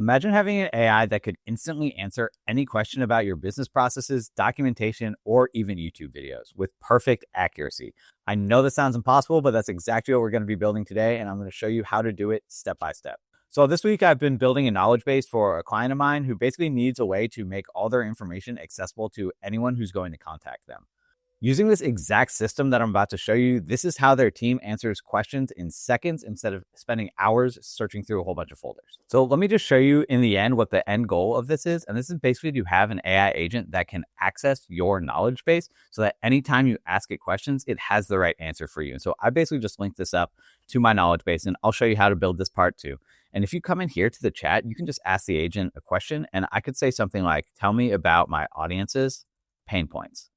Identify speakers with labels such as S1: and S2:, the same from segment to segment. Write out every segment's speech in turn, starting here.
S1: Imagine having an AI that could instantly answer any question about your business processes, documentation, or even YouTube videos with perfect accuracy. I know this sounds impossible, but that's exactly what we're going to be building today, and I'm going to show you how to do it step by step. So this week, I've been building a knowledge base for a client of mine who basically needs a way to make all their information accessible to anyone who's going to contact them. Using this exact system that I'm about to show you, this is how their team answers questions in seconds instead of spending hours searching through a whole bunch of folders. So let me just show you in the end what the end goal of this is. And this is basically to have an AI agent that can access your knowledge base so that anytime you ask it questions, it has the right answer for you. And so I basically just linked this up to my knowledge base, and I'll show you how to build this part too. And if you come in here to the chat, you can just ask the agent a question, and I could say something like, tell me about my audience's pain points.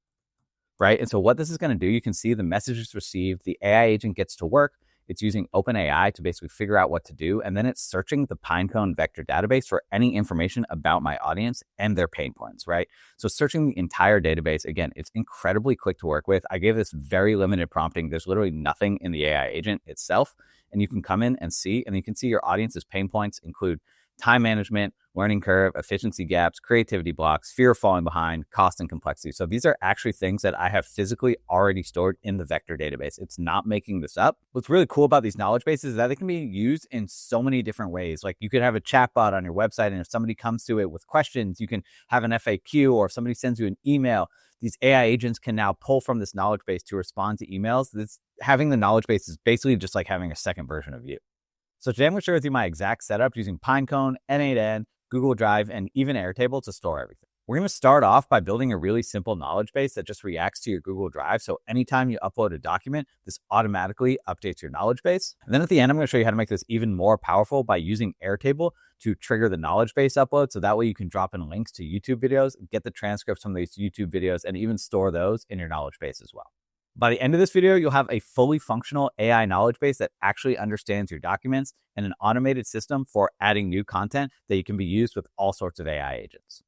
S1: Right? And so what this is going to do, you can see the messages received, the AI agent gets to work. It's using OpenAI to basically figure out what to do. And then it's searching the Pinecone vector database for any information about my audience and their pain points, right? So searching the entire database, again, it's incredibly quick to work with. I gave this very limited prompting. There's literally nothing in the AI agent itself. And you can come in and see, and you can see your audience's pain points include time management, learning curve, efficiency gaps, creativity blocks, fear of falling behind, cost and complexity. So these are actually things that I have physically already stored in the vector database. It's not making this up. What's really cool about these knowledge bases is that they can be used in so many different ways. Like you could have a chatbot on your website, and if somebody comes to it with questions, you can have an FAQ, or if somebody sends you an email, these AI agents can now pull from this knowledge base to respond to emails. Having the knowledge base is basically just like having a second version of you. So today I'm going to share with you my exact setup using Pinecone, n8n, Google Drive, and even Airtable to store everything. We're going to start off by building a really simple knowledge base that just reacts to your Google Drive. So anytime you upload a document, this automatically updates your knowledge base. And then at the end, I'm going to show you how to make this even more powerful by using Airtable to trigger the knowledge base upload. So that way you can drop in links to YouTube videos, get the transcripts from these YouTube videos, and even store those in your knowledge base as well. By the end of this video, you'll have a fully functional AI knowledge base that actually understands your documents and an automated system for adding new content that you can be used with all sorts of AI agents.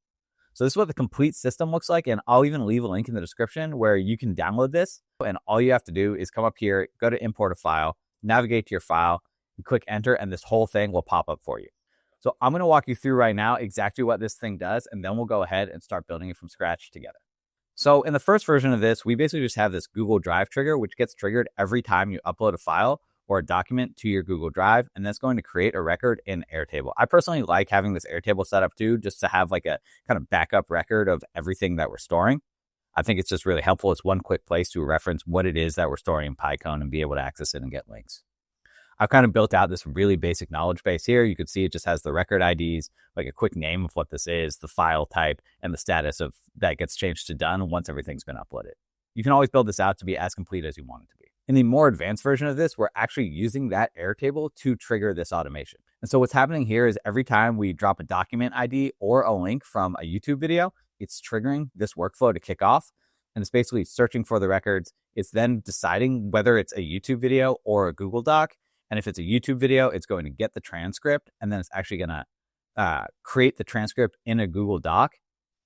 S1: So this is what the complete system looks like, and I'll even leave a link in the description where you can download this. And all you have to do is come up here, go to import a file, navigate to your file, and click enter, and this whole thing will pop up for you. So I'm going to walk you through right now exactly what this thing does, and then we'll go ahead and start building it from scratch together. So in the first version of this, we basically just have this Google Drive trigger, which gets triggered every time you upload a file or a document to your Google Drive, and that's going to create a record in Airtable. I personally like having this Airtable set up too, just to have like a kind of backup record of everything that we're storing. I think it's just really helpful. It's one quick place to reference what it is that we're storing in Pinecone and be able to access it and get links. I've kind of built out this really basic knowledge base here. You can see it just has the record IDs, like a quick name of what this is, the file type, and the status of that gets changed to done once everything's been uploaded. You can always build this out to be as complete as you want it to be. In the more advanced version of this, we're actually using that Airtable to trigger this automation. And so what's happening here is every time we drop a document ID or a link from a YouTube video, it's triggering this workflow to kick off. And it's basically searching for the records. It's then deciding whether it's a YouTube video or a Google Doc. And if it's a YouTube video, it's going to get the transcript, and then it's actually going to create the transcript in a Google Doc.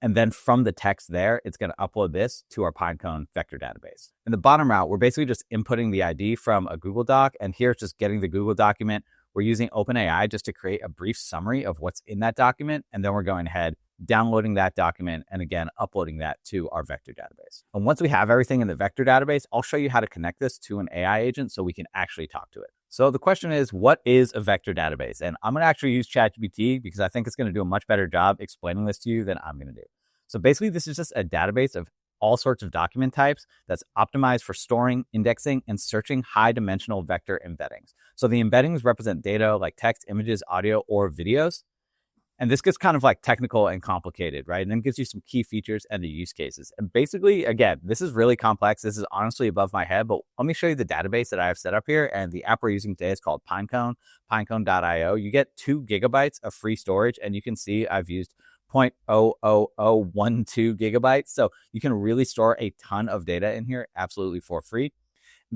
S1: And then from the text there, it's going to upload this to our Pinecone vector database. In the bottom route, we're basically just inputting the ID from a Google Doc. And here it's just getting the Google document. We're using OpenAI just to create a brief summary of what's in that document. And then we're going ahead, downloading that document, and again, uploading that to our vector database. And once we have everything in the vector database, I'll show you how to connect this to an AI agent so we can actually talk to it. So the question is, what is a vector database? And I'm going to actually use ChatGPT because I think it's going to do a much better job explaining this to you than I'm going to do. So basically, this is just a database of all sorts of document types that's optimized for storing, indexing, and searching high-dimensional vector embeddings. So the embeddings represent data like text, images, audio, or videos. And this gets kind of like technical and complicated, right? And then gives you some key features and the use cases. And basically, again, this is really complex. This is honestly above my head, but let me show you the database that I have set up here. And the app we're using today is called Pinecone, pinecone.io. You get 2 gigabytes of free storage, and you can see I've used 0.00012 gigabytes. So you can really store a ton of data in here absolutely for free.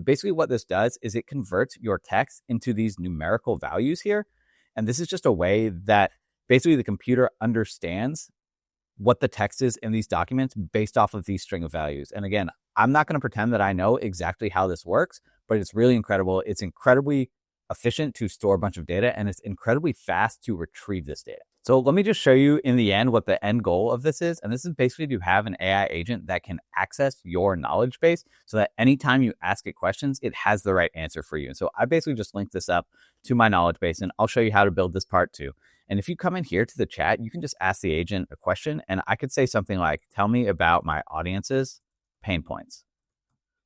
S1: Basically, what this does is it converts your text into these numerical values here. And this is just a way that basically the computer understands what the text is in these documents based off of these string of values. And again, I'm not going to pretend that I know exactly how this works, but it's really incredible. It's incredibly efficient to store a bunch of data, and it's incredibly fast to retrieve this data. So let me just show you in the end what the end goal of this is. And this is basically to have an AI agent that can access your knowledge base so that anytime you ask it questions, it has the right answer for you. And so I basically just linked this up to my knowledge base, and I'll show you how to build this part too. And if you come in here to the chat, you can just ask the agent a question, and I could say something like, tell me about my audience's pain points,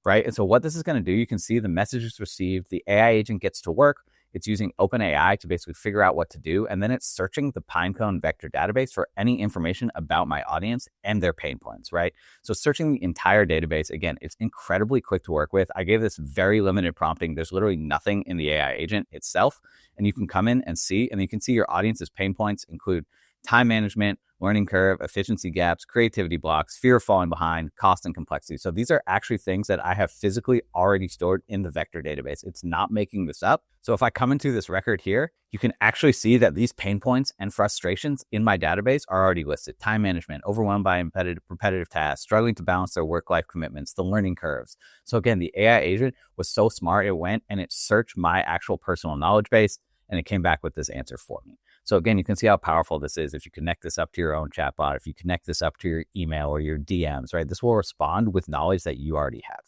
S1: right? And so what this is going to do, you can see the messages received, the AI agent gets to work. It's using OpenAI to basically figure out what to do. And then it's searching the Pinecone vector database for any information about my audience and their pain points, right? So searching the entire database, again, it's incredibly quick to work with. I gave this very limited prompting. There's literally nothing in the AI agent itself. And you can come in and see, and you can see your audience's pain points include time management, learning curve, efficiency gaps, creativity blocks, fear of falling behind, cost and complexity. So these are actually things that I have physically already stored in the vector database. It's not making this up. So if I come into this record here, you can actually see that these pain points and frustrations in my database are already listed. Time management, overwhelmed by repetitive tasks, struggling to balance their work-life commitments, the learning curves. So again, the AI agent was so smart, it went and it searched my actual personal knowledge base, and it came back with this answer for me. So again, you can see how powerful this is. If you connect this up to your own chatbot, if you connect this up to your email or your DMs, right? This will respond with knowledge that you already have.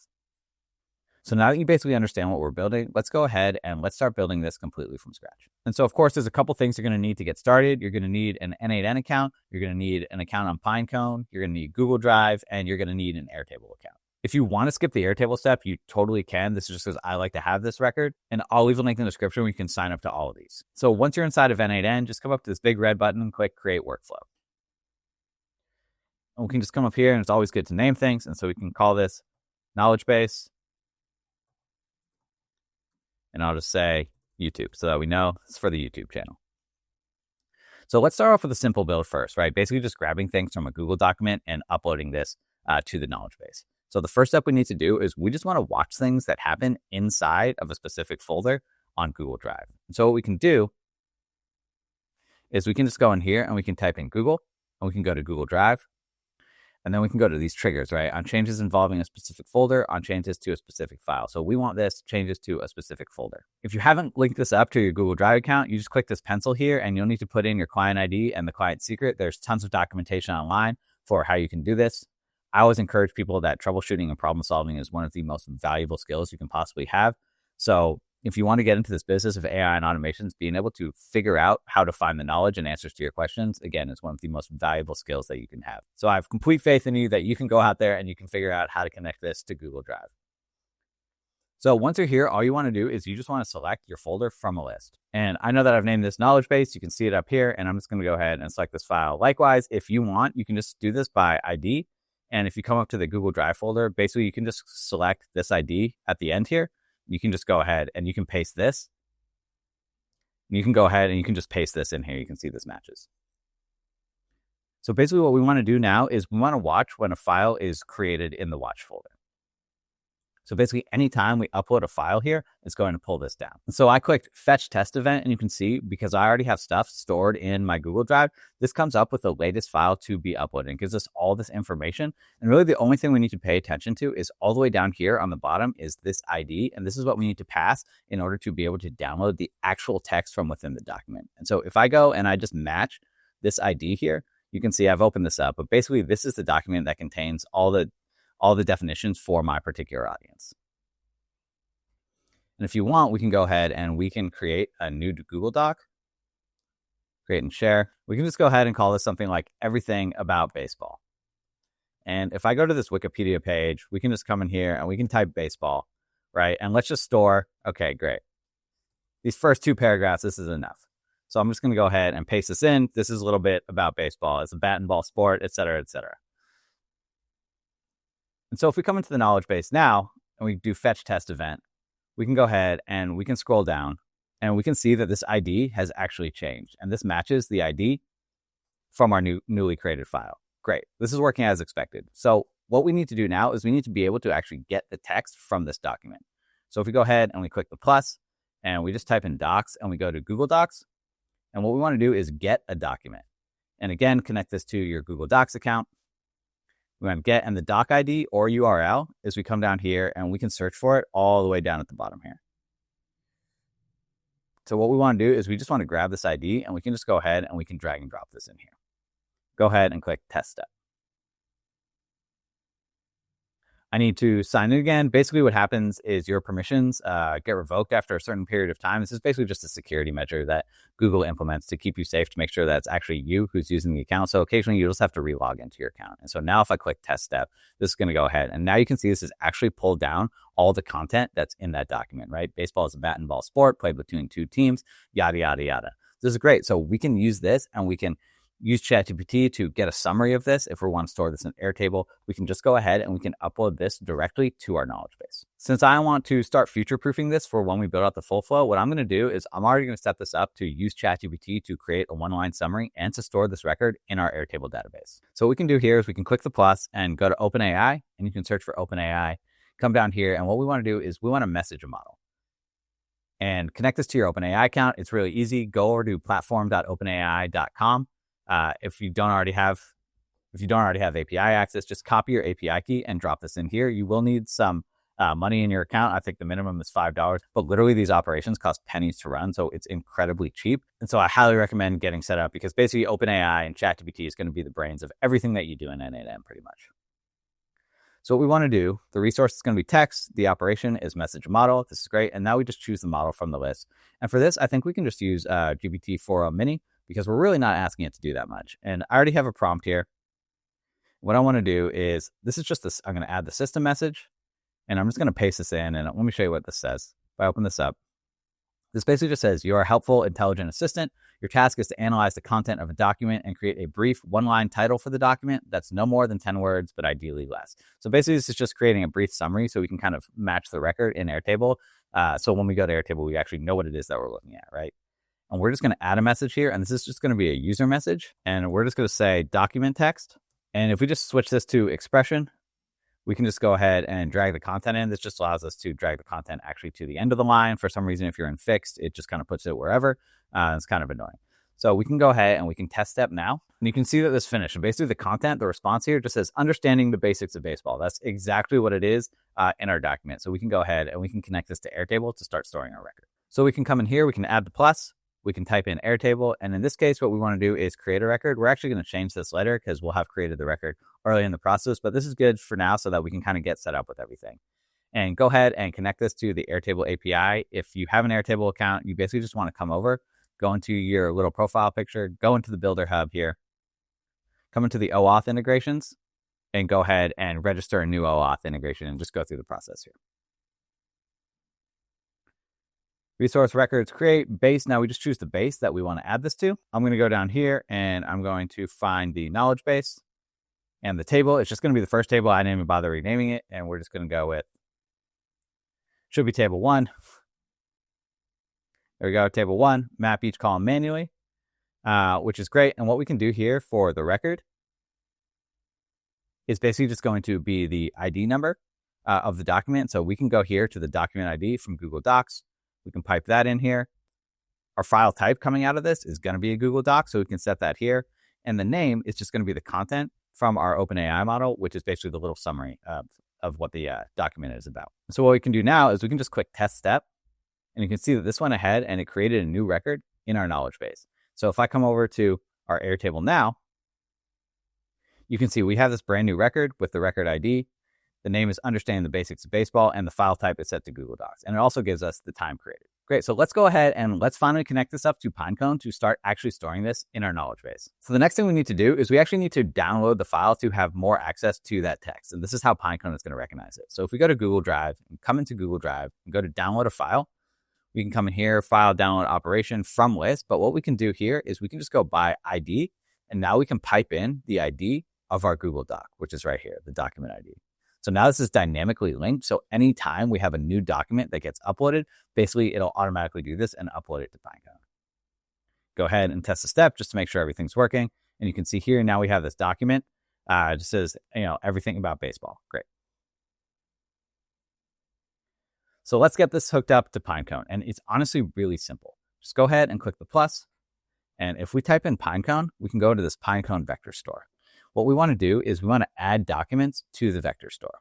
S1: So now that you basically understand what we're building, let's go ahead and let's start building this completely from scratch. And so of course, there's a couple things you're going to need to get started. You're going to need an n8n account. You're going to need an account on Pinecone. You're going to need Google Drive, and you're going to need an Airtable account. If you want to skip the Airtable step, you totally can. This is just because I like to have this record, and I'll leave a link in the description where you can sign up to all of these. So once you're inside of n8n, just come up to this big red button and click Create Workflow. And we can just come up here, and it's always good to name things. And so we can call this Knowledge Base. And I'll just say YouTube so that we know it's for the YouTube channel. So let's start off with a simple build first, right? Basically just grabbing things from a Google document and uploading this to the knowledge base. So the first step we need to do is we just want to watch things that happen inside of a specific folder on Google Drive. And so what we can do is we can just go in here and we can type in Google, and we can go to Google Drive. And then we can go to these triggers, right? On changes involving a specific folder, on changes to a specific file. So we want this changes to a specific folder. If you haven't linked this up to your Google Drive account, you just click this pencil here, and you'll need to put in your client ID and the client secret. There's tons of documentation online for how you can do this. I always encourage people that troubleshooting and problem solving is one of the most valuable skills you can possibly have. So if you want to get into this business of AI and automations, being able to figure out how to find the knowledge and answers to your questions, again, is one of the most valuable skills that you can have. So I have complete faith in you that you can go out there and you can figure out how to connect this to Google Drive. So once you're here, all you want to do is you just want to select your folder from a list. And I know that I've named this knowledge base. You can see it up here, and I'm just going to go ahead and select this file. Likewise, if you want, you can just do this by ID. And if you come up to the Google Drive folder, basically you can just select this ID at the end here. You can just go ahead and you can paste this. You can go ahead and you can just paste this in here. You can see this matches. So basically what we want to do now is we want to watch when a file is created in the watch folder. So basically anytime we upload a file here, it's going to pull this down. And so I clicked Fetch Test Event, and you can see because I already have stuff stored in my Google Drive, this comes up with the latest file to be uploaded. It gives us all this information. And really the only thing we need to pay attention to is all the way down here on the bottom is this ID. And this is what we need to pass in order to be able to download the actual text from within the document. And so if I go and I just match this ID here, you can see I've opened this up, but basically this is the document that contains all the definitions for my particular audience. And if you want, we can go ahead and we can create a new Google Doc, create and share. We can just go ahead and call this something like everything about baseball. And if I go to this Wikipedia page, we can just come in here and we can type baseball, right? And let's just store, okay, great. These first two paragraphs, this is enough. So I'm just going to go ahead and paste this in. This is a little bit about baseball. It's a bat and ball sport, et cetera, et cetera. And so if we come into the knowledge base now and we do Fetch Test Event, we can go ahead and we can scroll down and we can see that this ID has actually changed. And this matches the ID from our newly created file. Great. This is working as expected. So what we need to do now is we need to be able to actually get the text from this document. So if we go ahead and we click the plus and we just type in docs and we go to Google Docs, and what we want to do is get a document. And again, connect this to your Google Docs account. We want to get, and the doc ID or URL is we come down here and we can search for it all the way down at the bottom here. So what we want to do is we just want to grab this ID and we can just go ahead and we can drag and drop this in here. Go ahead and click test step. I need to sign in again. Basically what happens is your permissions get revoked after a certain period of time. This is basically just a security measure that Google implements to keep you safe, to make sure that it's actually you who's using the account. So occasionally you just have to relog into your account. And so now if I click test step, this is going to go ahead. And now you can see this is actually pulled down all the content that's in that document, right? Baseball is a bat and ball sport played between two teams, yada, yada, yada. This is great. So we can use this and we can use ChatGPT to get a summary of this. If we want to store this in Airtable, we can just go ahead and we can upload this directly to our knowledge base. Since I want to start future-proofing this for when we build out the full flow, what I'm going to do is I'm already going to set this up to use ChatGPT to create a one-line summary and to store this record in our Airtable database. So what we can do here is we can click the plus and go to OpenAI, and you can search for OpenAI, come down here, and what we want to do is we want to message a model and connect this to your OpenAI account. It's really easy. Go over to platform.openai.com. If you don't already have API access, just copy your API key and drop this in here. You will need some money in your account. I think the minimum is $5, but literally these operations cost pennies to run, so it's incredibly cheap. And so I highly recommend getting set up because basically OpenAI and ChatGPT is going to be the brains of everything that you do in n8n pretty much. So what we want to do, the resource is going to be text. The operation is message model. This is great. And now we just choose the model from the list. And for this, I think we can just use GPT-4o Mini, because we're really not asking it to do that much. And I already have a prompt here. What I want to do is, this is just this, I'm going to add the system message, and I'm just going to paste this in, and let me show you what this says. If I open this up, this basically just says, you are a helpful, intelligent assistant. Your task is to analyze the content of a document and create a brief one-line title for the document that's no more than 10 words, but ideally less. So basically, this is just creating a brief summary so we can kind of match the record in Airtable. So when we go to Airtable, we actually know what it is that we're looking at, right? And we're just going to add a message here. And this is just going to be a user message. And we're just going to say document text. And if we just switch this to expression, we can just go ahead and drag the content in. This just allows us to drag the content actually to the end of the line. For some reason, if you're in fixed, it just kind of puts it wherever. It's kind of annoying. So we can go ahead and we can test step now. And you can see that this finished. And basically the content, the response here just says understanding the basics of baseball. That's exactly what it is in our document. So we can go ahead and we can connect this to Airtable to start storing our record. So we can come in here, we can add the plus. We can type in Airtable. And in this case, what we want to do is create a record. We're actually going to change this later because we'll have created the record early in the process. But this is good for now so that we can kind of get set up with everything. And go ahead and connect this to the Airtable API. If you have an Airtable account, you basically just want to come over, go into your little profile picture, go into the Builder Hub here, come into the OAuth integrations, and go ahead and register a new OAuth integration and just go through the process here. Resource records, create base. Now we just choose the base that we want to add this to. I'm going to go down here and I'm going to find the knowledge base and the table. It's just going to be the first table. I didn't even bother renaming it. And we're just going to go with, should be table 1. There we go, table 1. Map each column manually, which is great. And what we can do here for the record is basically just going to be the ID number of the document. So we can go here to the document ID from Google Docs. We can pipe that in here. Our file type coming out of this is going to be a Google Doc, so we can set that here. And the name is just going to be the content from our OpenAI model, which is basically the little summary of what the document is about. So what we can do now is we can just click test step, and you can see that this went ahead and it created a new record in our knowledge base. So if I come over to our Airtable now, you can see we have this brand new record with the record ID. The name is Understanding the Basics of Baseball, and the file type is set to Google Docs. And it also gives us the time created. Great, so let's go ahead and let's finally connect this up to Pinecone to start actually storing this in our knowledge base. So the next thing we need to do is we actually need to download the file to have more access to that text. And this is how Pinecone is going to recognize it. So if we go to Google Drive, and come into Google Drive, and go to download a file, we can come in here, file download operation from list. But what we can do here is we can just go by ID, and now we can pipe in the ID of our Google Doc, which is right here, the document ID. So now this is dynamically linked. So anytime we have a new document that gets uploaded, basically it'll automatically do this and upload it to Pinecone. Go ahead and test the step just to make sure everything's working. And you can see here, now we have this document. It just says, everything about baseball. Great. So let's get this hooked up to Pinecone. And it's honestly really simple. Just go ahead and click the plus. And if we type in Pinecone, we can go to this Pinecone vector store. What we want to do is we want to add documents to the vector store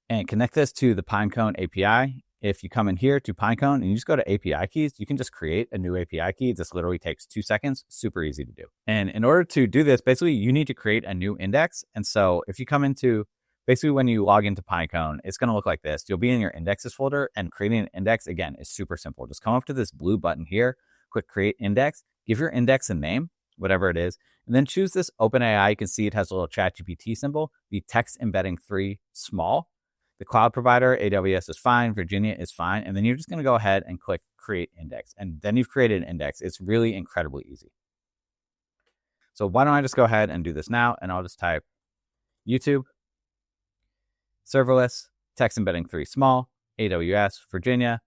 S1: and connect this to the Pinecone API if you come in here to Pinecone and you just go to API keys, you can just create a new API key. This literally takes 2 seconds, super easy to do. And in order to do this, basically you need to create a new index. And so if you come into, basically when you log into Pinecone, it's going to look like this. You'll be in your indexes folder, and creating an index, again, is super simple. Just come up to this blue button here, click create index, give your index a name, whatever it is, and then choose this OpenAI. You can see it has a little ChatGPT symbol, the text embedding 3 small. The cloud provider, AWS, is fine. Virginia is fine. And then you're just going to go ahead and click create index. And then you've created an index. It's really incredibly easy. So why don't I just go ahead and do this now? And I'll just type YouTube, serverless, text embedding 3 small, AWS, Virginia,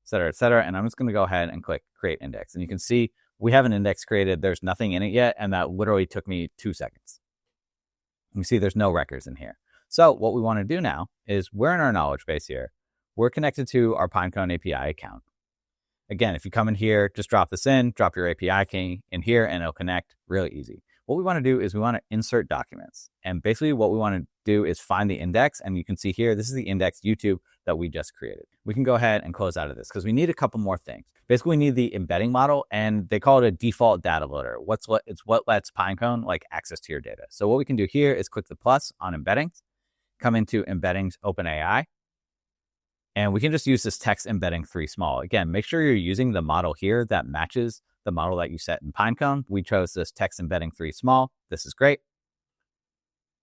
S1: et cetera, et cetera. And I'm just going to go ahead and click create index. And you can see we have an index created. There's nothing in it yet. And that literally took me 2 seconds. You can see there's no records in here. So what we want to do now is we're in our knowledge base here. We're connected to our Pinecone API account. Again, if you come in here, just drop this in, drop your API key in here, and it'll connect really easy. What we want to do is we want to insert documents. And basically what we want to do is find the index. And you can see here, this is the index YouTube that we just created. We can go ahead and close out of this because we need a couple more things. Basically, we need the embedding model, and they call it a default data loader. It's what lets Pinecone like access to your data. So what we can do here is click the plus on embeddings, come into embeddings OpenAI, and we can just use this text embedding 3 small. Again, make sure you're using the model here that matches the model that you set in Pinecone. We chose this text embedding 3 small. This is great.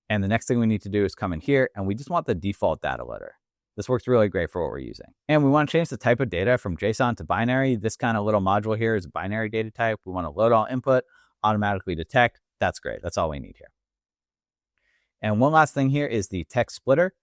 S1: And the next thing we need to do is come in here, and we just want the default data loader. This works really great for what we're using. And we want to change the type of data from JSON to binary. This kind of little module here is a binary data type. We want to load all input, automatically detect. That's great. That's all we need here. And one last thing here is the text splitter.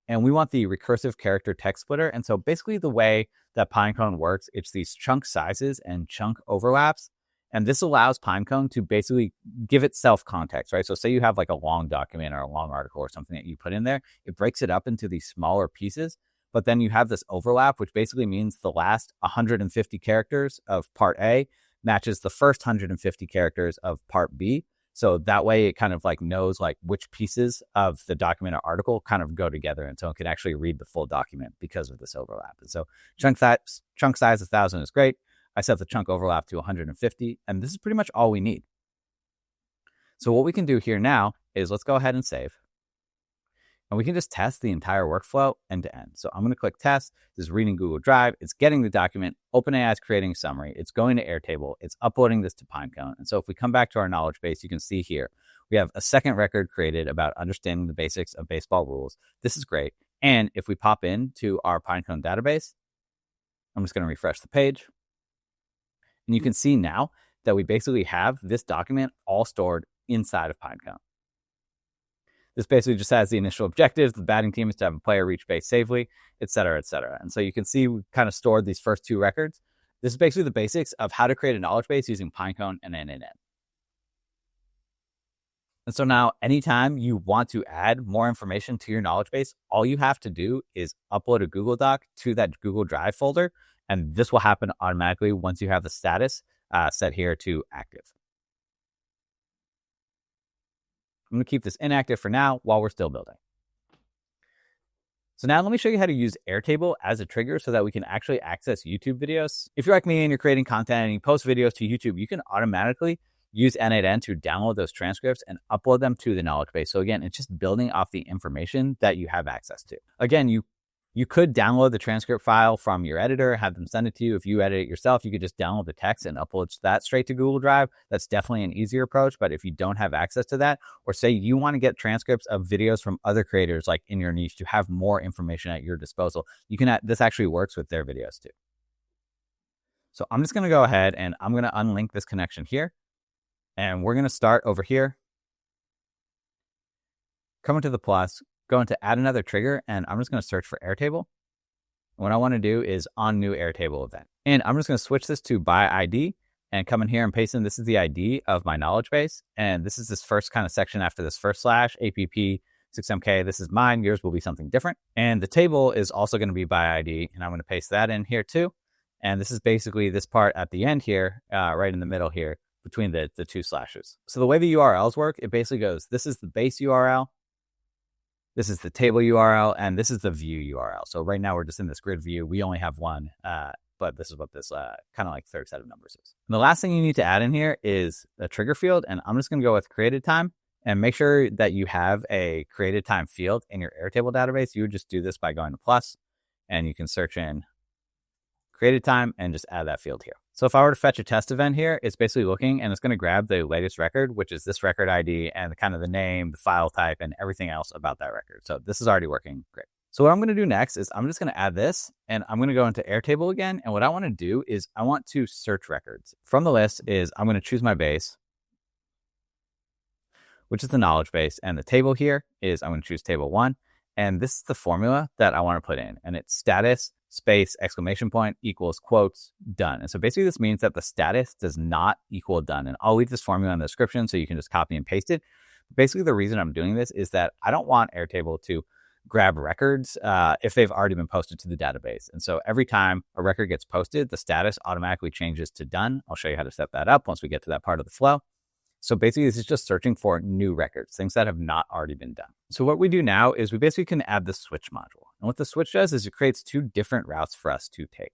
S1: And we want the recursive character text splitter. And so basically the way that Pinecone works, it's these chunk sizes and chunk overlaps. And this allows Pinecone to basically give itself context, right? So say you have like a long document or a long article or something that you put in there, it breaks it up into these smaller pieces. But then you have this overlap, which basically means the last 150 characters of part A matches the first 150 characters of part B. So that way it kind of like knows like which pieces of the document or article kind of go together. And so it can actually read the full document because of this overlap. And so chunk size 1,000 is great. I set the chunk overlap to 150, and this is pretty much all we need. So what we can do here now is let's go ahead and save. And we can just test the entire workflow end to end. So I'm going to click test. This is reading Google Drive. It's getting the document. OpenAI is creating a summary. It's going to Airtable. It's uploading this to Pinecone. And so if we come back to our knowledge base, you can see here, we have a second record created about understanding the basics of baseball rules. This is great. And if we pop into our Pinecone database, I'm just going to refresh the page. And you can see now that we basically have this document all stored inside of Pinecone. This basically just has the initial objectives. The batting team is to have a player reach base safely, et cetera, et cetera. And so you can see we kind of stored these first 2 records. This is basically the basics of how to create a knowledge base using Pinecone and n8n. And so now anytime you want to add more information to your knowledge base, all you have to do is upload a Google Doc to that Google Drive folder. And this will happen automatically once you have the status set here to active. I'm going to keep this inactive for now while we're still building. So now let me show you how to use Airtable as a trigger so that we can actually access YouTube videos. If you're like me and you're creating content and you post videos to YouTube, you can automatically use n8n to download those transcripts and upload them to the knowledge base. So again, it's just building off the information that you have access to. Again, you could download the transcript file from your editor, have them send it to you. If you edit it yourself, you could just download the text and upload that straight to Google Drive. That's definitely an easier approach. But if you don't have access to that, or say you want to get transcripts of videos from other creators like in your niche to have more information at your disposal, you can. This actually works with their videos too. So I'm just going to go ahead and I'm going to unlink this connection here. And we're going to start over here. Come into the plus. Go into add another trigger, and I'm just going to search for Airtable. What I want to do is on new Airtable event. And I'm just going to switch this to by ID and come in here and paste in. This is the ID of my knowledge base. And this is this first kind of section after this first slash, APP6MK. This is mine. Yours will be something different. And the table is also going to be by ID. And I'm going to paste that in here too. And this is basically this part at the end here, right in the middle here between the 2 slashes. So the way the URLs work, it basically goes, this is the base URL. This is the table URL, and this is the view URL. So right now we're just in this grid view. We only have one, but this is what this kind of like third set of numbers is. And the last thing you need to add in here is a trigger field, and I'm just going to go with created time. And make sure that you have a created time field in your Airtable database. You would just do this by going to plus, and you can search in created time and just add that field here. So if I were to fetch a test event here, it's basically looking and it's going to grab the latest record, which is this record ID and kind of the name, the file type, and everything else about that record. So this is already working great. So what I'm going to do next is I'm just going to add this, and I'm going to go into Airtable again. And what I want to do is I want to search records. From the list is I'm going to choose my base, which is the knowledge base. And the table here is I'm going to choose table 1. And this is the formula that I want to put in. And it's status space exclamation point equals quotes done. And so basically this means that the status does not equal done. And I'll leave this formula in the description so you can just copy and paste it. Basically the reason I'm doing this is that I don't want Airtable to grab records if they've already been posted to the database. And so every time a record gets posted, the status automatically changes to done. I'll show you how to set that up once we get to that part of the flow. So basically, this is just searching for new records, things that have not already been done. So what we do now is we basically can add the switch module. And what the switch does is it creates 2 different routes for us to take.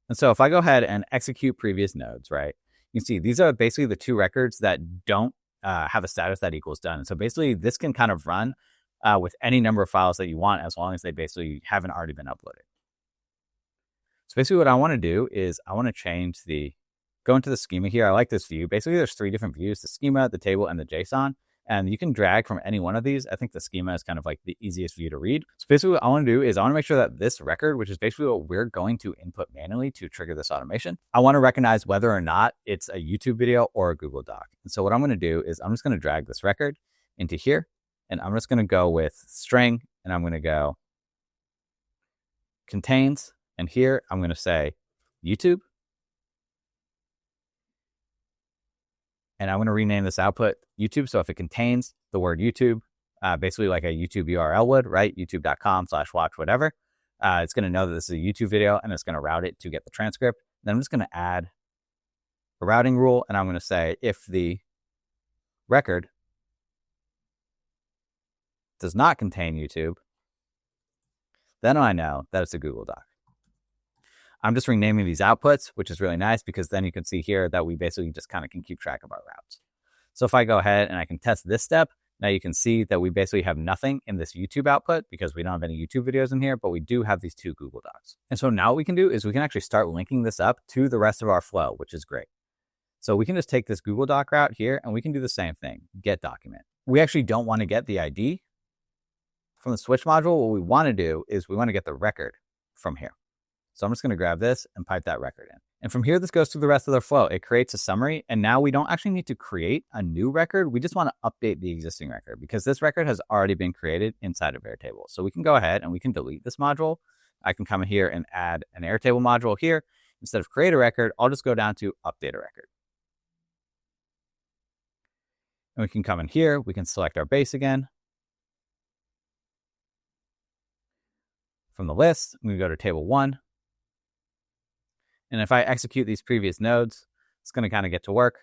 S1: And so if I go ahead and execute previous nodes, right, you can see these are basically the 2 records that don't have a status that equals done. And so basically, this can kind of run with any number of files that you want as long as they basically haven't already been uploaded. So basically what I want to do is I want to change go into the schema here. I like this view. Basically, there's 3 different views, the schema, the table, and the JSON. And you can drag from any one of these. I think the schema is kind of like the easiest view to read. So basically what I want to do is I want to make sure that this record, which is basically what we're going to input manually to trigger this automation, I want to recognize whether or not it's a YouTube video or a Google Doc. And so what I'm going to do is I'm just going to drag this record into here, and I'm just going to go with string, and I'm going to go contains, and here I'm going to say YouTube. And I'm going to rename this output YouTube. So if it contains the word YouTube, basically like a YouTube URL would, right? youtube.com/watch whatever. It's going to know that this is a YouTube video, and it's going to route it to get the transcript. Then I'm just going to add a routing rule, and I'm going to say if the record does not contain YouTube, then I know that it's a Google Doc. I'm just renaming these outputs, which is really nice because then you can see here that we basically just kind of can keep track of our routes. So if I go ahead and I can test this step, now you can see that we basically have nothing in this YouTube output because we don't have any YouTube videos in here, but we do have these 2 Google Docs. And so now what we can do is we can actually start linking this up to the rest of our flow, which is great. So we can just take this Google Doc route here and we can do the same thing, get document. We actually don't want to get the ID from the switch module. What we want to do is we want to get the record from here. So I'm just going to grab this and pipe that record in. And from here, this goes through the rest of the flow. It creates a summary. And now we don't actually need to create a new record. We just want to update the existing record because this record has already been created inside of Airtable. So we can go ahead and we can delete this module. I can come in here and add an Airtable module here. Instead of create a record, I'll just go down to update a record. And we can come in here. We can select our base again. From the list, we can go to table 1. And if I execute these previous nodes, it's going to kind of get to work.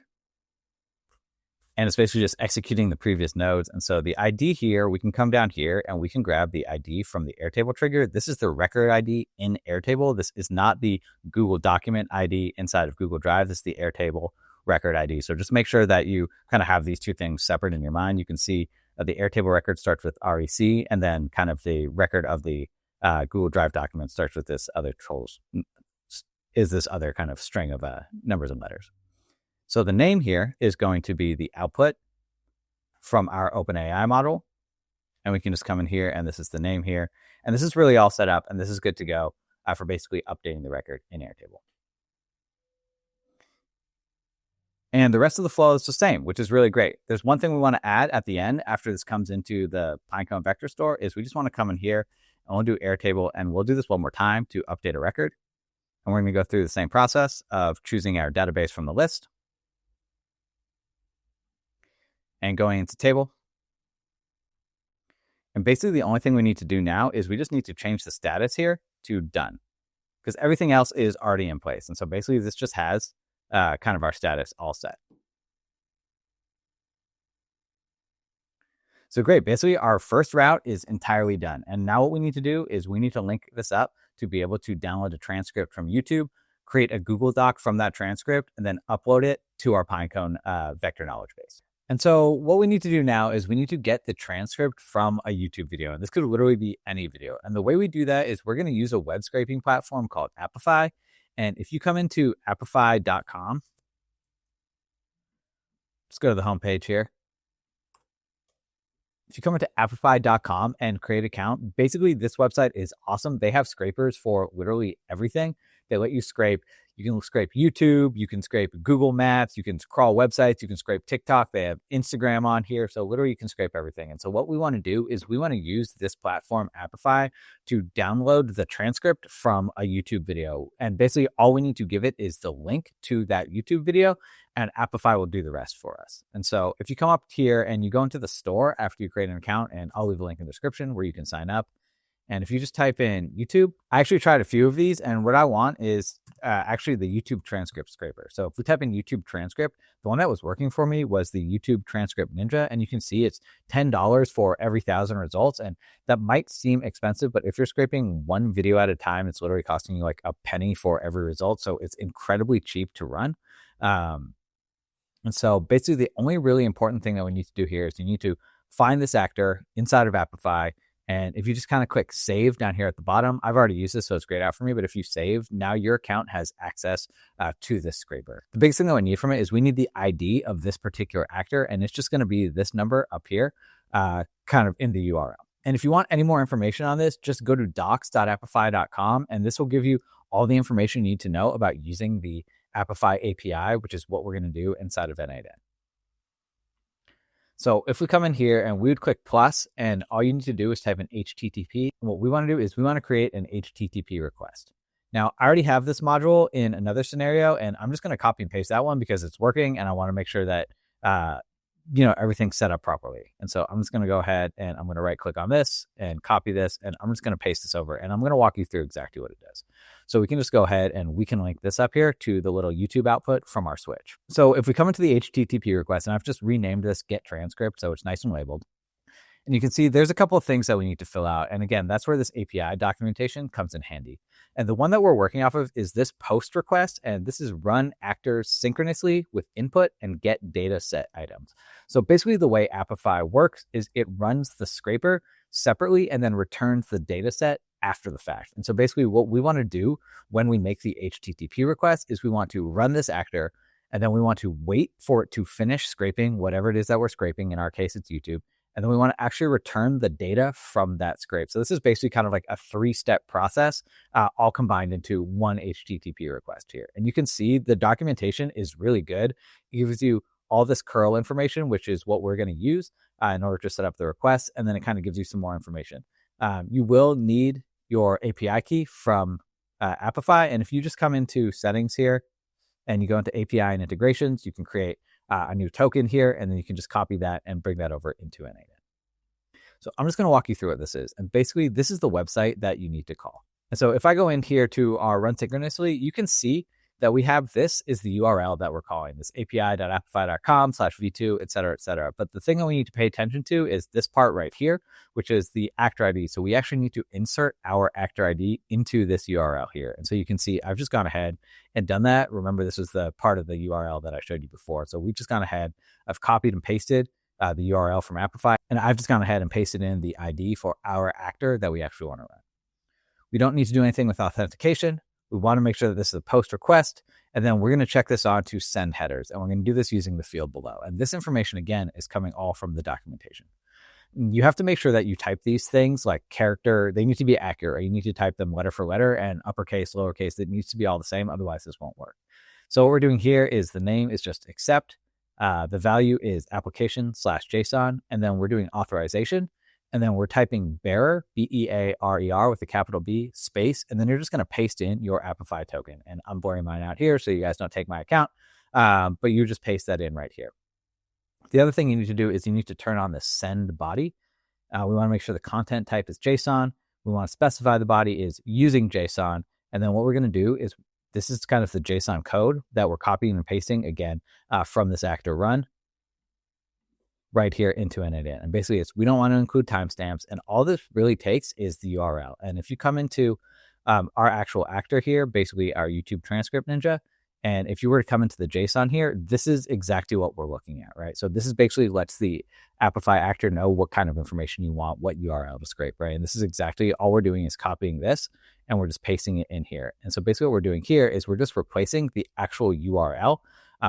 S1: And it's basically just executing the previous nodes. And so the ID here, we can come down here and we can grab the ID from the Airtable trigger. This is the record ID in Airtable. This is not the Google document ID inside of Google Drive. This is the Airtable record ID. So just make sure that you kind of have these 2 things separate in your mind. You can see the Airtable record starts with REC, and then kind of the record of the Google Drive document starts with this other this other kind of string of numbers and letters. So the name here is going to be the output from our OpenAI model. And we can just come in here, and this is the name here. And this is really all set up, and this is good to go for basically updating the record in Airtable. And the rest of the flow is the same, which is really great. There's one thing we want to add at the end after this comes into the Pinecone vector store is we just want to come in here and we'll do Airtable, and we'll do this one more time to update a record. And we're going to go through the same process of choosing our database from the list and going into table. And basically the only thing we need to do now is we just need to change the status here to done because everything else is already in place. And so basically this just has kind of our status all set. So great. Basically, our first route is entirely done. And now what we need to do is we need to link this up to be able to download a transcript from YouTube, create a Google Doc from that transcript, and then upload it to our Pinecone vector knowledge base. And so what we need to do now is we need to get the transcript from a YouTube video. And this could literally be any video. And the way we do that is we're going to use a web scraping platform called Apify. And if you come into apify.com, just go to the homepage here. If you come into apify.com and create an account, basically this website is awesome. They have scrapers for literally everything. They let you scrape. You can scrape YouTube, you can scrape Google Maps, you can crawl websites, you can scrape TikTok. They have Instagram on here. So literally you can scrape everything. And so what we want to do is we want to use this platform, Apify, to download the transcript from a YouTube video. And basically all we need to give it is the link to that YouTube video, and Apify will do the rest for us. And so if you come up here and you go into the store after you create an account, and I'll leave a link in the description where you can sign up. And if you just type in YouTube, I actually tried a few of these, and what I want is actually the YouTube transcript scraper. So if we type in YouTube transcript, the one that was working for me was the YouTube transcript Ninja, and you can see it's $10 for every 1,000 results. And that might seem expensive, but if you're scraping one video at a time, it's literally costing you like a penny for every result. So it's incredibly cheap to run. And so basically the only really important thing that we need to do here is you need to find this actor inside of Apify. And if you just kind of click save down here at the bottom, I've already used this, so it's grayed out for me. But if you save, now your account has access to this scraper. The biggest thing that we need from it is we need the ID of this particular actor. And it's just going to be this number up here, kind of in the URL. And if you want any more information on this, just go to docs.apify.com. And this will give you all the information you need to know about using the Apify API, which is what we're going to do inside of n8n. So if we come in here and we would click plus, and all you need to do is type in HTTP. And what we want to do is we want to create an HTTP request. Now, I already have this module in another scenario, and I'm just going to copy and paste that one because it's working, and I want to make sure that everything's set up properly. And so I'm just going to go ahead and I'm going to right click on this and copy this, and I'm just going to paste this over, and I'm going to walk you through exactly what it does. So we can just go ahead and we can link this up here to the little YouTube output from our switch. So if we come into the HTTP request, and I've just renamed this get transcript, so it's nice and labeled. And you can see there's a couple of things that we need to fill out. And again, that's where this API documentation comes in handy. And the one that we're working off of is this post request. And this is run actors synchronously with input and get data set items. So basically the way Apify works is it runs the scraper separately and then returns the data set after the fact. And so basically what we want to do when we make the HTTP request is we want to run this actor, and then we want to wait for it to finish scraping whatever it is that we're scraping. In our case, it's YouTube. And then we want to actually return the data from that scrape. So this is basically kind of like a 3-step process, all combined into one HTTP request here. And you can see the documentation is really good. It gives you all this curl information, which is what we're going to use in order to set up the request. And then it kind of gives you some more information. You will need your API key from Apify. And if you just come into settings here and you go into API and integrations, you can create a new token here, and then you can just copy that and bring that over into n8n. So I'm just going to walk you through what this is. And basically, this is the website that you need to call. And so if I go in here to our run synchronously, you can see that we have this is the URL that we're calling, this api.apify.com/v2, et cetera, et cetera. But the thing that we need to pay attention to is this part right here, which is the actor ID. So we actually need to insert our actor ID into this URL here. And so you can see I've just gone ahead and done that. Remember, this is the part of the URL that I showed you before. So we've just gone ahead, I've copied and pasted the URL from Apify, and I've just gone ahead and pasted in the ID for our actor that we actually want to run. We don't need to do anything with authentication. We want to make sure that this is a post request, and then we're going to check this on to send headers, and we're going to do this using the field below. And this information, again, is coming all from the documentation. You have to make sure that you type these things like character. They need to be accurate, or you need to type them letter for letter, and uppercase, lowercase. It needs to be all the same. Otherwise, this won't work. So what we're doing here is the name is just accept. The value is application/JSON, and then we're doing authorization. And then we're typing bearer, B-E-A-R-E-R with a capital B, space, and then you're just going to paste in your Apify token. And I'm blurring mine out here so you guys don't take my account, but you just paste that in right here. The other thing you need to do is you need to turn on the send body. We want to make sure the content type is JSON. We want to specify the body is using JSON. And then what we're going to do is, this is kind of the JSON code that we're copying and pasting again from this actor run. right here into n8n. And basically we don't want to include timestamps, and all this really takes is the URL. And if you come into our actual actor here, basically our YouTube transcript ninja, and if you were to come into the JSON here, this is exactly what we're looking at, right? So this is basically lets the Apify actor know what kind of information you want, what URL to scrape, right? And this is exactly all we're doing is copying this and we're just pasting it in here. And so basically what we're doing here is we're just replacing the actual URL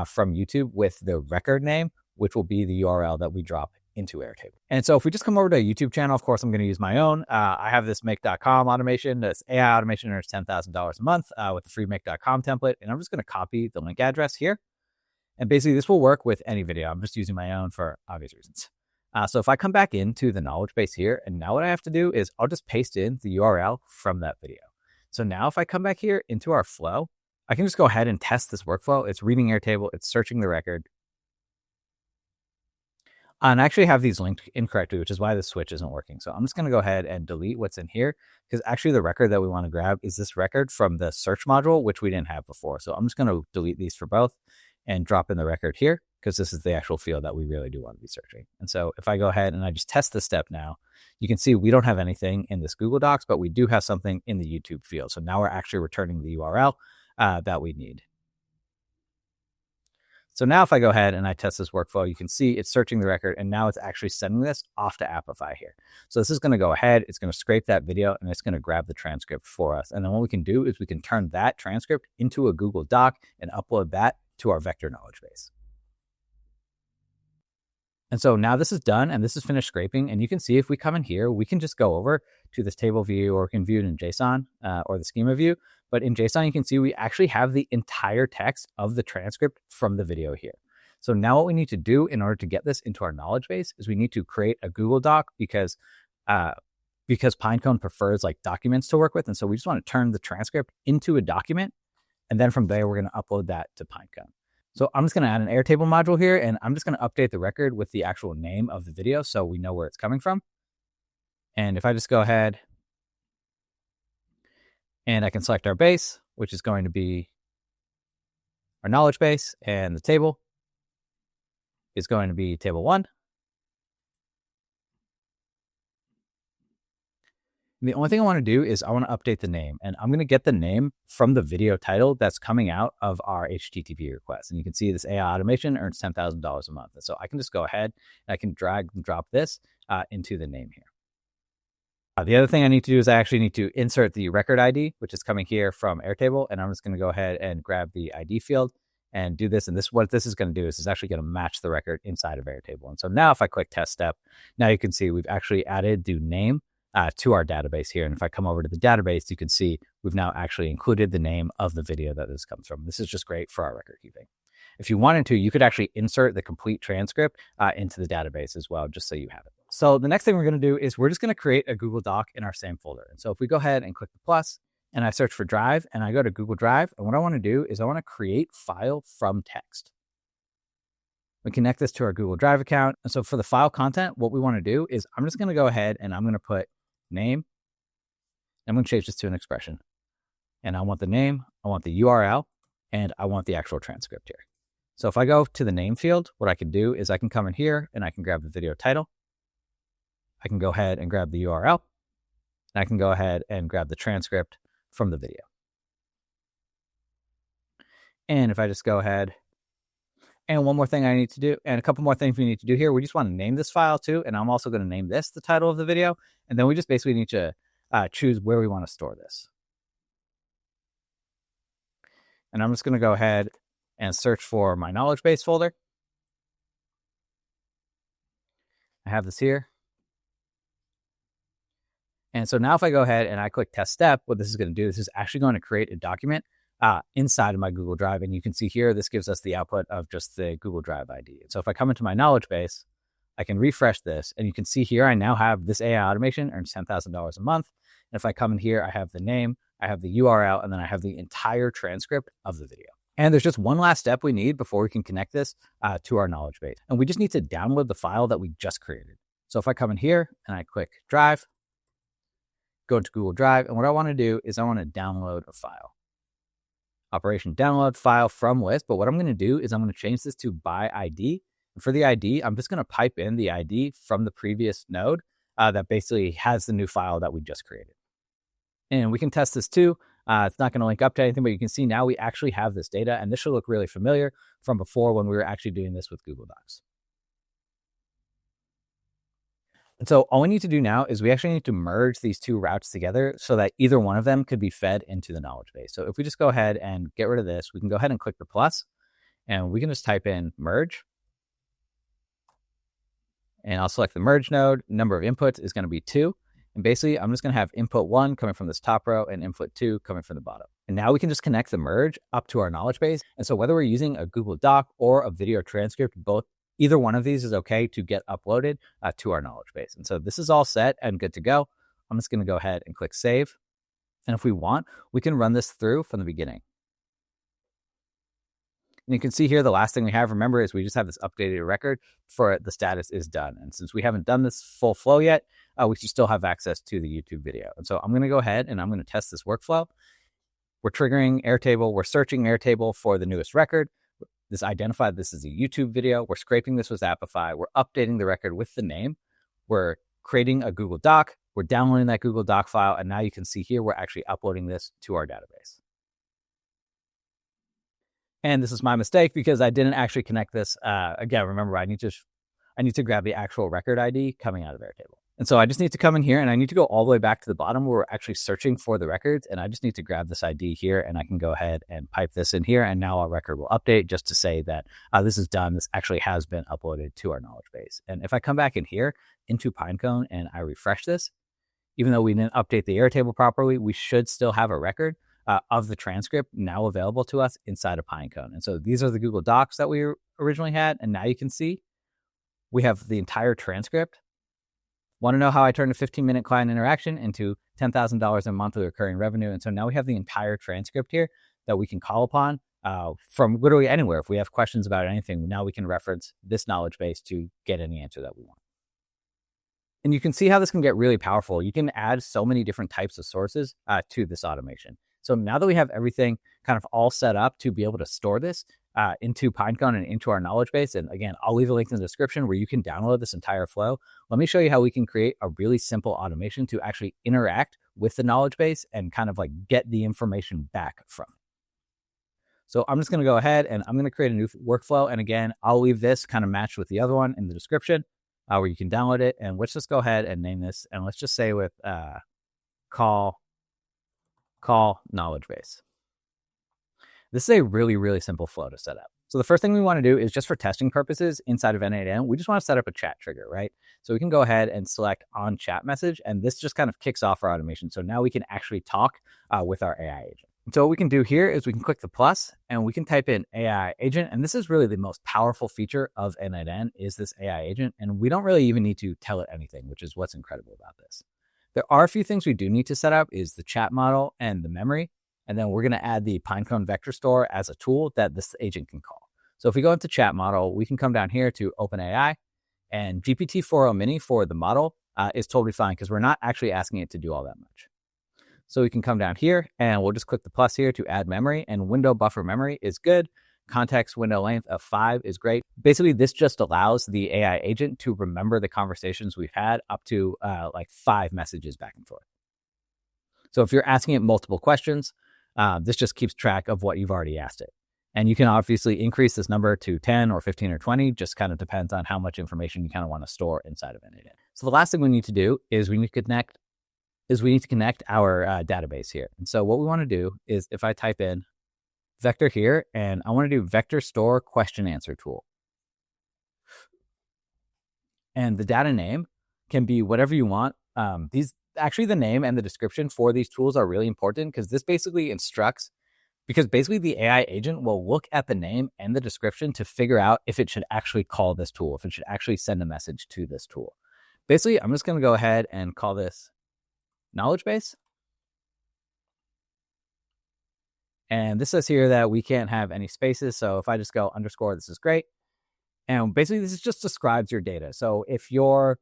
S1: from YouTube with the record name, which will be the URL that we drop into Airtable. And so if we just come over to a YouTube channel, of course, I'm going to use my own. I have this make.com automation. This AI automation earns $10,000 a month with the free make.com template. And I'm just going to copy the link address here. And basically this will work with any video. I'm just using my own for obvious reasons. So if I come back into the knowledge base here, and now what I have to do is I'll just paste in the URL from that video. So now if I come back here into our flow, I can just go ahead and test this workflow. It's reading Airtable, it's searching the record. And I actually have these linked incorrectly, which is why the switch isn't working. So I'm just going to go ahead and delete what's in here, because actually the record that we want to grab is this record from the search module, which we didn't have before. So I'm just going to delete these for both and drop in the record here, because this is the actual field that we really do want to be searching. And so if I go ahead and I just test this step now, you can see we don't have anything in this Google Docs, but we do have something in the YouTube field. So now we're actually returning the URL that we need. So now if I go ahead and I test this workflow, you can see it's searching the record, and now it's actually sending this off to Apify here. So this is going to go ahead, it's going to scrape that video, and it's going to grab the transcript for us. And then what we can do is we can turn that transcript into a Google Doc and upload that to our vector knowledge base. And so now this is done, and this is finished scraping. And you can see if we come in here, we can just go over to this table view, or we can view it in JSON or the schema view. But in JSON, you can see we actually have the entire text of the transcript from the video here. So now what we need to do in order to get this into our knowledge base is we need to create a Google Doc, because Pinecone prefers like documents to work with. And so we just want to turn the transcript into a document. And then from there, we're going to upload that to Pinecone. So I'm just going to add an Airtable module here, and I'm just going to update the record with the actual name of the video so we know where it's coming from. And if I just go ahead and I can select our base, which is going to be our knowledge base, and the table is going to be table 1. And the only thing I want to do is I want to update the name, and I'm going to get the name from the video title that's coming out of our HTTP request. And you can see this AI automation earns $10,000 a month. And so I can just go ahead and I can drag and drop this into the name here. The other thing I need to do is I actually need to insert the record ID, which is coming here from Airtable. And I'm just going to go ahead and grab the ID field and do this. And this, what this is going to do is it's actually going to match the record inside of Airtable. And so now if I click test step, now you can see we've actually added the name to our database here. And if I come over to the database, you can see we've now actually included the name of the video that this comes from. This is just great for our record keeping. If you wanted to, you could actually insert the complete transcript into the database as well, just so you have it. So the next thing we're going to do is we're just going to create a Google Doc in our same folder. And so if we go ahead and click the plus and I search for Drive and I go to Google Drive, and what I want to do is I want to create file from text. We connect this to our Google Drive account. And so for the file content, what we want to do is I'm just going to go ahead and I'm going to put name. I'm going to change this to an expression. And I want the name, I want the URL, and I want the actual transcript here. So if I go to the name field, what I can do is I can come in here and I can grab the video title. I can go ahead and grab the URL. And I can go ahead and grab the transcript from the video. And if I just go ahead, and one more thing I need to do, and a couple more things we need to do here, we just want to name this file too. And I'm also going to name this the title of the video. And then we just basically need to choose where we want to store this. And I'm just going to go ahead and search for my knowledge base folder. I have this here. And so now if I go ahead and I click test step, what this is going to do, this is actually going to create a document inside of my Google Drive. And you can see here, this gives us the output of just the Google Drive ID. And so if I come into my knowledge base, I can refresh this, and you can see here, I now have this AI automation earns $10,000 a month. And if I come in here, I have the name, I have the URL, and then I have the entire transcript of the video. And there's just one last step we need before we can connect this to our knowledge base. And we just need to download the file that we just created. So if I come in here and I click Drive, go to Google Drive, and what I want to do is I want to download a file. Operation download file from list, but what I'm going to do is I'm going to change this to by ID, For the ID, I'm just going to pipe in the ID from the previous node that basically has the new file that we just created. And we can test this too. It's not going to link up to anything, but you can see now we actually have this data, and this should look really familiar from before when we were actually doing this with Google Docs. And so all we need to do now is we actually need to merge these two routes together so that either one of them could be fed into the knowledge base. So if we just go ahead and get rid of this, we can go ahead and click the plus, and we can just type in merge. And I'll select the merge node. Number of inputs is going to be 2. And basically, I'm just going to have input 1 coming from this top row and input 2 coming from the bottom. And now we can just connect the merge up to our knowledge base. And so whether we're using a Google Doc or a video transcript, either one of these is okay to get uploaded to our knowledge base. And so this is all set and good to go. I'm just going to go ahead and click save. And if we want, we can run this through from the beginning. And you can see here, the last thing we have, remember, is we just have this updated record for the status is done. And since we haven't done this full flow yet, we should still have access to the YouTube video. And so I'm going to go ahead and I'm going to test this workflow. We're triggering Airtable. We're searching Airtable for the newest record. This identified this is a YouTube video. We're scraping this with Appify. We're updating the record with the name. We're creating a Google Doc. We're downloading that Google Doc file. And now you can see here, we're actually uploading this to our database. And this is my mistake because I didn't actually connect this. Again, remember, I need to grab the actual record ID coming out of Airtable. And so I just need to come in here and I need to go all the way back to the bottom where we're actually searching for the records. And I just need to grab this ID here and I can go ahead and pipe this in here. And now our record will update just to say that this is done. This actually has been uploaded to our knowledge base. And if I come back in here into Pinecone and I refresh this, even though we didn't update the Airtable properly, we should still have a record of the transcript now available to us inside of Pinecone. And so these are the Google Docs that we originally had. And now you can see we have the entire transcript. Want to know how I turned a 15-minute client interaction into $10,000 in monthly recurring revenue? And so now we have the entire transcript here that we can call upon from literally anywhere. If we have questions about anything, now we can reference this knowledge base to get any answer that we want. And you can see how this can get really powerful. You can add so many different types of sources to this automation. So now that we have everything kind of all set up to be able to store this into Pinecone and into our knowledge base, and again, I'll leave a link in the description where you can download this entire flow. Let me show you how we can create a really simple automation to actually interact with the knowledge base and kind of like get the information back from it. So I'm just going to go ahead and I'm going to create a new workflow. And again, I'll leave this kind of matched with the other one in the description where you can download it. And let's just go ahead and name this. And let's just say with call knowledge base. This is a really, really simple flow to set up. So the first thing we want to do is just for testing purposes inside of n8n, we just want to set up a chat trigger, right? So we can go ahead and select on chat message, and this just kind of kicks off our automation. So now we can actually talk with our AI agent. And so what we can do here is we can click the plus and we can type in AI agent. And this is really the most powerful feature of n8n is this AI agent. And we don't really even need to tell it anything, which is what's incredible about this. There are a few things we do need to set up is the chat model and the memory. And then we're going to add the Pinecone vector store as a tool that this agent can call. So if we go into chat model, we can come down here to OpenAI, and GPT-4o mini for the model is totally fine because we're not actually asking it to do all that much. So we can come down here and we'll just click the plus here to add memory, and window buffer memory is good. Context window length of 5 is great. Basically, this just allows the AI agent to remember the conversations we've had up to like 5 messages back and forth. So if you're asking it multiple questions, this just keeps track of what you've already asked it. And you can obviously increase this number to 10 or 15 or 20, just kind of depends on how much information you kind of want to store inside of n8n. So the last thing we need to do is we need to connect our database here. And so what we want to do is if I type in vector here, and I want to do vector store question answer tool. And the data name can be whatever you want. Actually, the name and the description for these tools are really important because this basically instructs, because basically the AI agent will look at the name and the description to figure out if it should actually call this tool, if it should actually send a message to this tool. Basically, I'm just going to go ahead and call this knowledge base. And this says here that we can't have any spaces. So if I just go underscore, this is great. And basically, this just describes your data. So if you're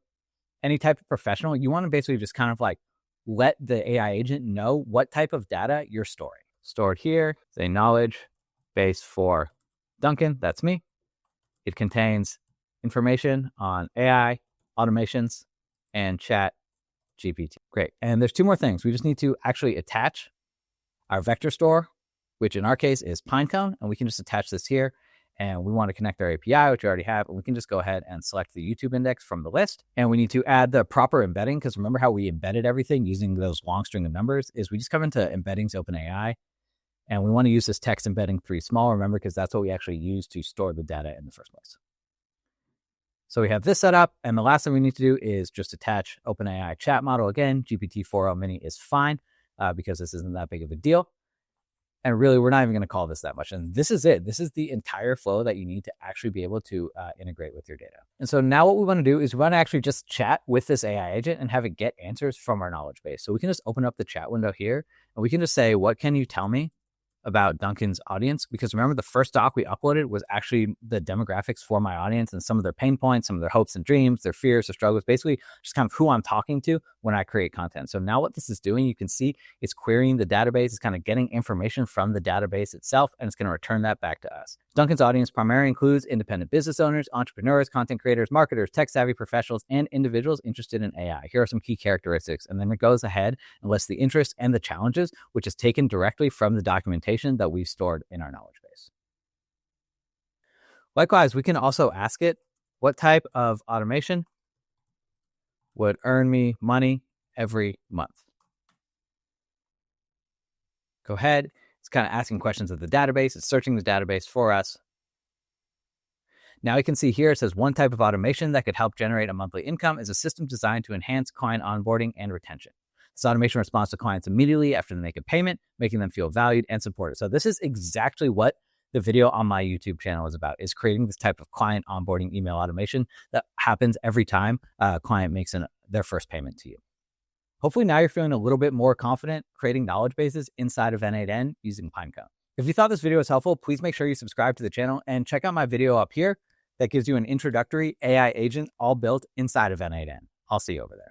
S1: any type of professional, you want to basically just kind of like let the AI agent know what type of data you're storing. Stored here, say knowledge base for Duncan, that's me. It contains information on AI, automations, and chat GPT. Great. And there's two more things. We just need to actually attach our vector store, which in our case is Pinecone, and we can just attach this here. And we want to connect our API, which we already have, and we can just go ahead and select the YouTube index from the list. And we need to add the proper embedding, because remember how we embedded everything using those long string of numbers is we just come into embeddings OpenAI, and we want to use this text embedding 3 small, remember, because that's what we actually use to store the data in the first place. So we have this set up, and the last thing we need to do is just attach OpenAI chat model. Again, GPT-4o mini is fine because this isn't that big of a deal. And really, we're not even going to call this that much. And this is it. This is the entire flow that you need to actually be able to integrate with your data. And so now what we want to do is we want to actually just chat with this AI agent and have it get answers from our knowledge base. So we can just open up the chat window here, and we can just say, what can you tell me about Duncan's audience? Because remember, the first doc we uploaded was actually the demographics for my audience and some of their pain points, some of their hopes and dreams, their fears, their struggles, basically just kind of who I'm talking to when I create content. So now what this is doing, you can see it's querying the database, it's kind of getting information from the database itself, and it's going to return that back to us. Duncan's audience primarily includes independent business owners, entrepreneurs, content creators, marketers, tech-savvy professionals, and individuals interested in AI. Here are some key characteristics. And then it goes ahead and lists the interests and the challenges, which is taken directly from the documentation that we've stored in our knowledge base. Likewise, we can also ask it what type of automation would earn me money every month. Go ahead. It's kind of asking questions of the database. It's searching the database for us. Now you can see here it says one type of automation that could help generate a monthly income is a system designed to enhance client onboarding and retention. This automation responds to clients immediately after they make a payment, making them feel valued and supported. So this is exactly what the video on my YouTube channel is about, is creating this type of client onboarding email automation that happens every time a client makes their first payment to you. Hopefully now you're feeling a little bit more confident creating knowledge bases inside of n8n using Pinecone. If you thought this video was helpful, please make sure you subscribe to the channel and check out my video up here that gives you an introductory AI agent all built inside of n8n. I'll see you over there.